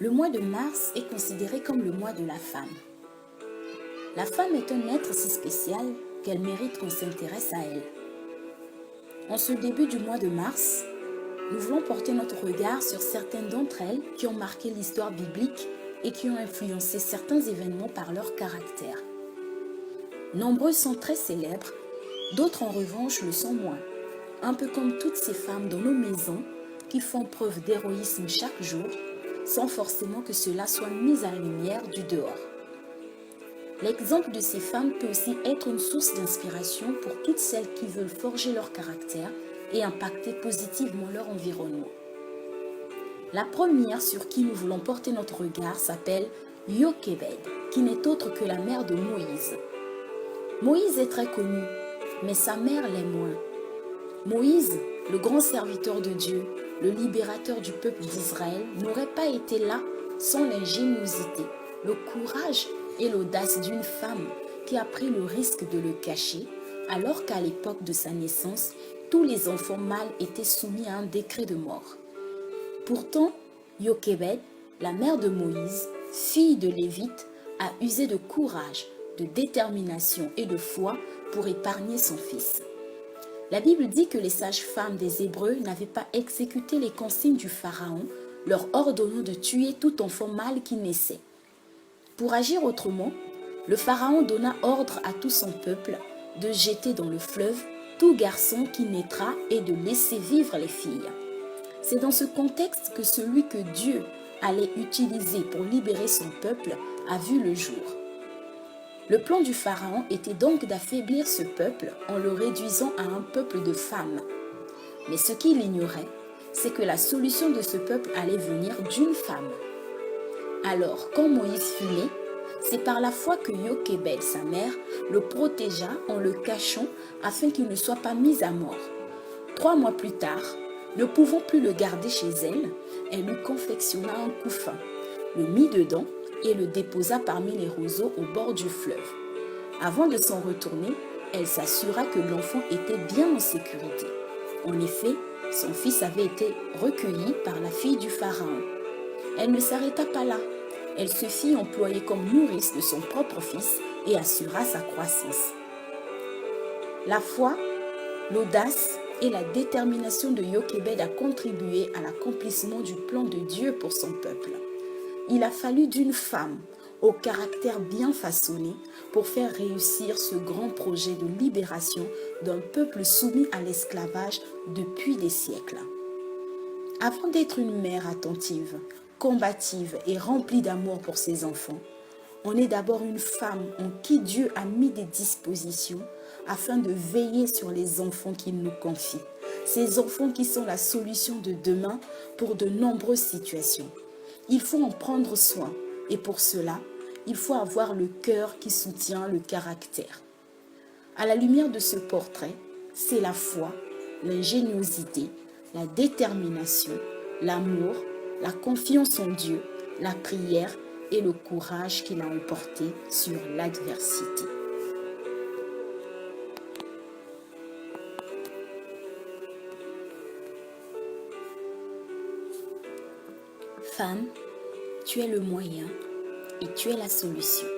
Le mois de mars est considéré comme le mois de la femme. La femme est un être si spécial qu'elle mérite qu'on s'intéresse à elle. En ce début du mois de mars, nous voulons porter notre regard sur certaines d'entre elles qui ont marqué l'histoire biblique et qui ont influencé certains événements par leur caractère. Nombreuses sont très célèbres, d'autres en revanche le sont moins, un peu comme toutes ces femmes dans nos maisons qui font preuve d'héroïsme chaque jour, sans forcément que cela soit mis à la lumière du dehors. L'exemple de ces femmes peut aussi être une source d'inspiration pour toutes celles qui veulent forger leur caractère et impacter positivement leur environnement. La première sur qui nous voulons porter notre regard s'appelle Jochebed, qui n'est autre que la mère de Moïse. Moïse est très connu, mais sa mère l'est moins. Moïse, le grand serviteur de Dieu, le libérateur du peuple d'Israël, n'aurait pas été là sans l'ingéniosité, le courage et l'audace d'une femme qui a pris le risque de le cacher, alors qu'à l'époque de sa naissance, tous les enfants mâles étaient soumis à un décret de mort. Pourtant, Jochebed, la mère de Moïse, fille de Lévite, a usé de courage, de détermination et de foi pour épargner son fils. La Bible dit que les sages-femmes des Hébreux n'avaient pas exécuté les consignes du Pharaon, leur ordonnant de tuer tout enfant mâle qui naissait. Pour agir autrement, le Pharaon donna ordre à tout son peuple de jeter dans le fleuve tout garçon qui naîtra et de laisser vivre les filles. C'est dans ce contexte que celui que Dieu allait utiliser pour libérer son peuple a vu le jour. Le plan du Pharaon était donc d'affaiblir ce peuple en le réduisant à un peuple de femmes. Mais ce qu'il ignorait, c'est que la solution de ce peuple allait venir d'une femme. Alors, quand Moïse fut né, c'est par la foi que Jochebed, sa mère, le protégea en le cachant afin qu'il ne soit pas mis à mort. 3 mois plus tard, ne pouvant plus le garder chez elle, elle lui confectionna un couffin, le mit dedans et le déposa parmi les roseaux au bord du fleuve. Avant de s'en retourner, elle s'assura que l'enfant était bien en sécurité. En effet, son fils avait été recueilli par la fille du Pharaon. Elle ne s'arrêta pas là. Elle se fit employer comme nourrice de son propre fils et assura sa croissance. La foi, l'audace et la détermination de Jochebed a contribué à l'accomplissement du plan de Dieu pour son peuple. Il a fallu d'une femme au caractère bien façonné pour faire réussir ce grand projet de libération d'un peuple soumis à l'esclavage depuis des siècles. Avant d'être une mère attentive, combative et remplie d'amour pour ses enfants, on est d'abord une femme en qui Dieu a mis des dispositions afin de veiller sur les enfants qu'il nous confie. Ces enfants qui sont la solution de demain pour de nombreuses situations. Il faut en prendre soin et pour cela, il faut avoir le cœur qui soutient le caractère. À la lumière de ce portrait, c'est la foi, l'ingéniosité, la détermination, l'amour, la confiance en Dieu, la prière et le courage qu'il a emporté sur l'adversité. Femme, tu es le moyen et tu es la solution.